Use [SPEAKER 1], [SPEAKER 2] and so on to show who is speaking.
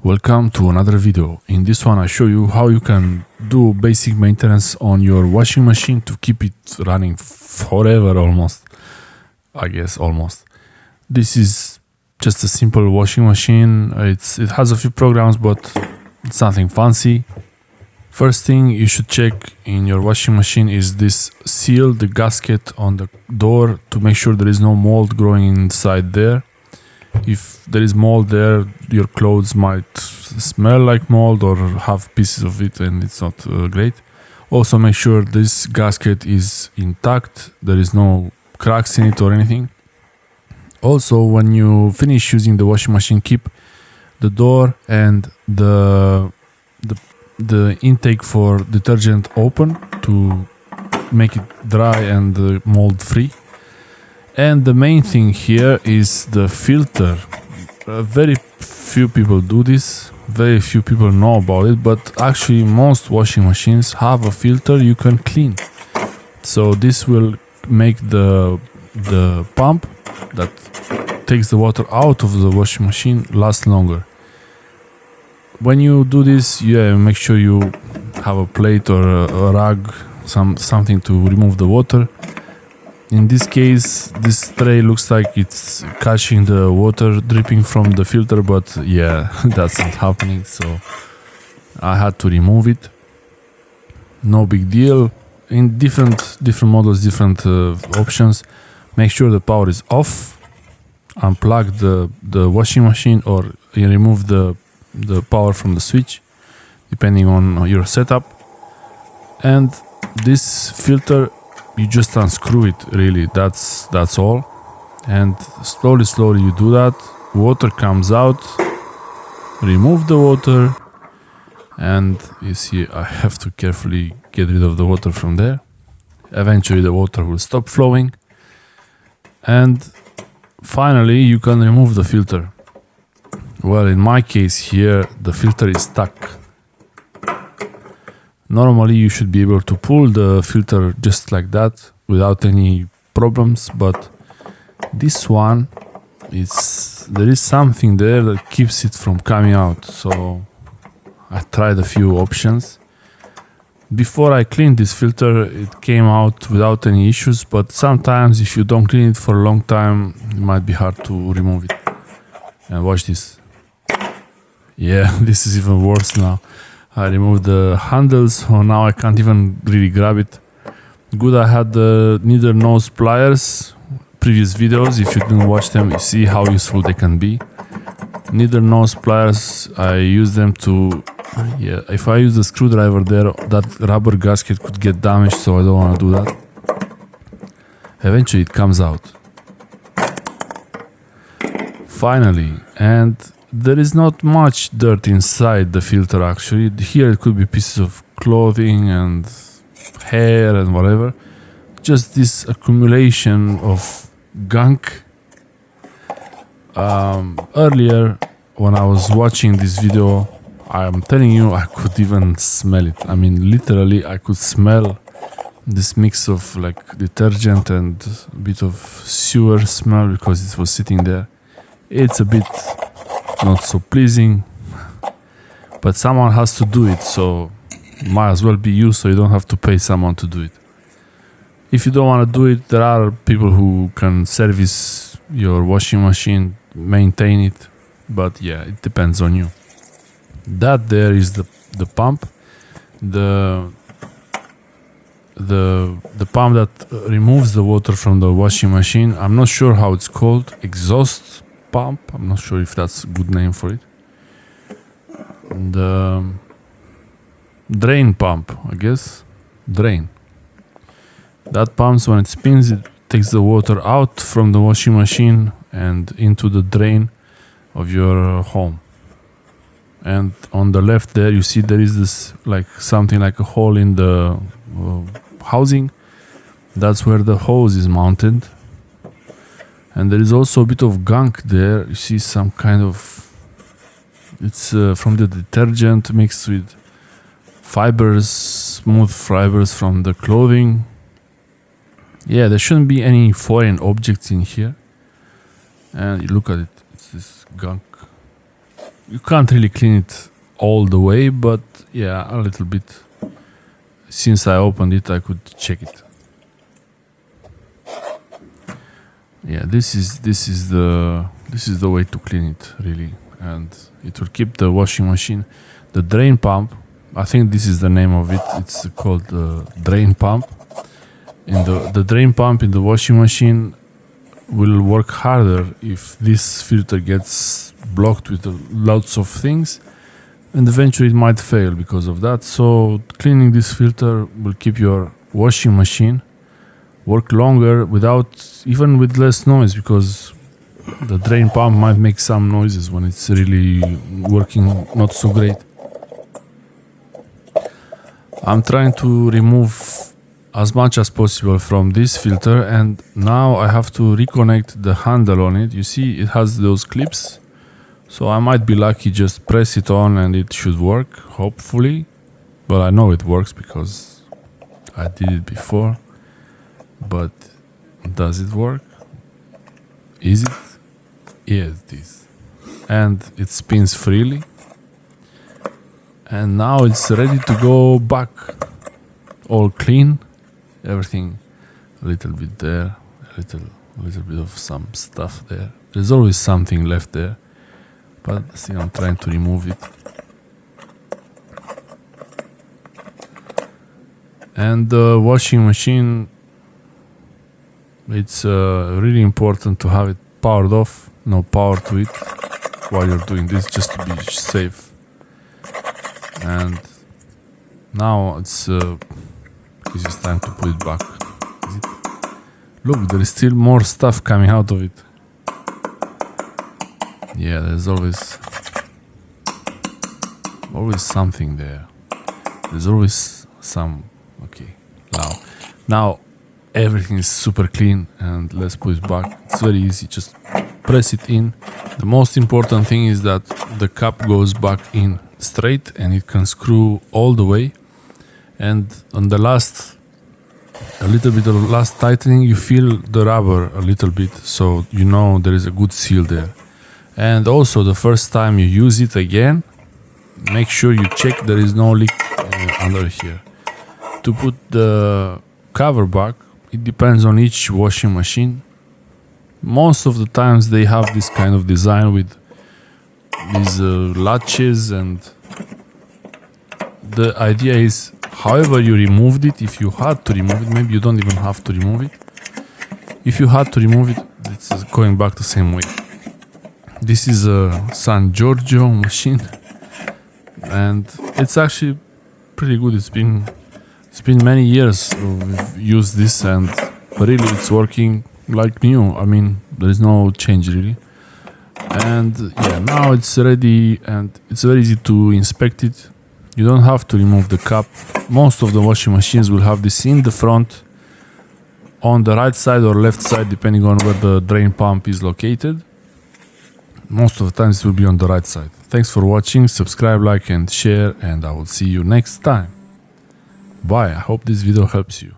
[SPEAKER 1] Welcome to another video. In this one I show you how you can do basic maintenance on your washing machine to keep it running forever almost. I guess almost. This is just a simple washing machine. It has a few programs but it's nothing fancy. First thing you should check in your washing machine is this seal, the gasket on the door, to make sure there is no mold growing inside there. If there is mold there, your clothes might smell like mold or have pieces of it and it's not great. Also make sure this gasket is intact, there is no cracks in it or anything. Also, when you finish using the washing machine, keep the door and the intake for detergent open to make it dry and mold free. And the main thing here is the filter. Very few people do this, very few people know about it, but actually most washing machines have a filter you can clean. So this will make the pump that takes the water out of the washing machine last longer. When you do this, make sure you have a plate or a rag, something to remove the water. In this case, this tray looks like it's catching the water dripping from the filter, but yeah, that's not happening, so I had to remove it. No big deal. In different models, different options, make sure the power is off, unplug the washing machine, or you remove the power from the switch, depending on your setup. And this filter, you just unscrew it, really, that's all. And slowly you do that, water comes out, remove the water, and you see I have to carefully get rid of the water from there. Eventually the water will stop flowing, and finally you can remove the filter. Well, in my case here, the filter is stuck. Normally you should be able to pull the filter just like that without any problems, but this one, there is something there that keeps it from coming out. So I tried a few options. Before I cleaned this filter, it came out without any issues, but sometimes if you don't clean it for a long time, it might be hard to remove it. And watch this. Yeah, this is even worse now. I removed the handles, so now I can't even really grab it. Good, I had the needle nose pliers. Previous videos, if you didn't watch them, you see how useful they can be. Needle nose pliers, I use them to... if I use the screwdriver there, that rubber gasket could get damaged, so I don't want to do that. Eventually it comes out. Finally, and there is not much dirt inside the filter actually. Here it could be pieces of clothing and hair and whatever. Just this accumulation of gunk. Earlier when I was watching this video, I'm telling you, I could even smell it. I mean, literally I could smell this mix of like detergent and a bit of sewer smell because it was sitting there. It's a bit not so pleasing, but someone has to do it, so might as well be you, so you don't have to pay someone to do it. If you don't want to do it, there are people who can service your washing machine, maintain it, but yeah, it depends on you. That there is the pump, the pump that removes the water from the washing machine. I'm not sure how it's called, exhaust pump. I'm not sure if that's a good name for it. The drain pump, I guess. Drain. That pumps, when it spins, it takes the water out from the washing machine and into the drain of your home. And on the left there, you see there is this like something like a hole in the housing. That's where the hose is mounted. And there is also a bit of gunk there. You see some kind of... It's from the detergent mixed with fibers, smooth fibers from the clothing. Yeah, there shouldn't be any foreign objects in here. And you look at it, it's this gunk. You can't really clean it all the way, but yeah, a little bit. Since I opened it, I could check it. Yeah, this is the way to clean it, really, and it will keep the washing machine. The drain pump, I think this is the name of it. It's called the drain pump. And the drain pump in the washing machine will work harder if this filter gets blocked with lots of things, and eventually it might fail because of that. So cleaning this filter will keep your washing machine work longer even with less noise, because the drain pump might make some noises when it's really working not so great. I'm trying to remove as much as possible from this filter, and now I have to reconnect the handle on it. You see it has those clips, so I might be lucky, just press it on and it should work, hopefully. But I know it works because I did it before. But does it work? Is it? Yes, it is. And it spins freely. And now it's ready to go back. All clean. Everything a little bit there. A little bit of some stuff there. There's always something left there. But still I'm trying to remove it. And the washing machine, it's really important to have it powered off, no power to it while you're doing this, just to be safe. And now it's time to put it back. Look, there is still more stuff coming out of it. Yeah, there's always something there. There's always some. Okay, now everything is super clean, and let's put it back. It's very easy, just press it in. The most important thing is that the cap goes back in straight and it can screw all the way. And on the a little bit of last tightening, you feel the rubber a little bit, so you know there is a good seal there. And also the first time you use it again, make sure you check there is no leak under here. To put the cover back, it depends on each washing machine. Most of the times they have this kind of design with these latches, and the idea is, however you removed it, if you had to remove it, maybe you don't even have to remove it. If you had to remove it, it's going back the same way. This is a Sangiorgio machine, and it's actually pretty good. It's been many years we've used this, and really it's working like new. I mean, there is no change really. And yeah, now it's ready, and it's very easy to inspect it. You don't have to remove the cap. Most of the washing machines will have this in the front, on the right side or left side, depending on where the drain pump is located. Most of the times it will be on the right side. Thanks for watching. Subscribe, like and share, and I will see you next time. Bye. I hope this video helps you.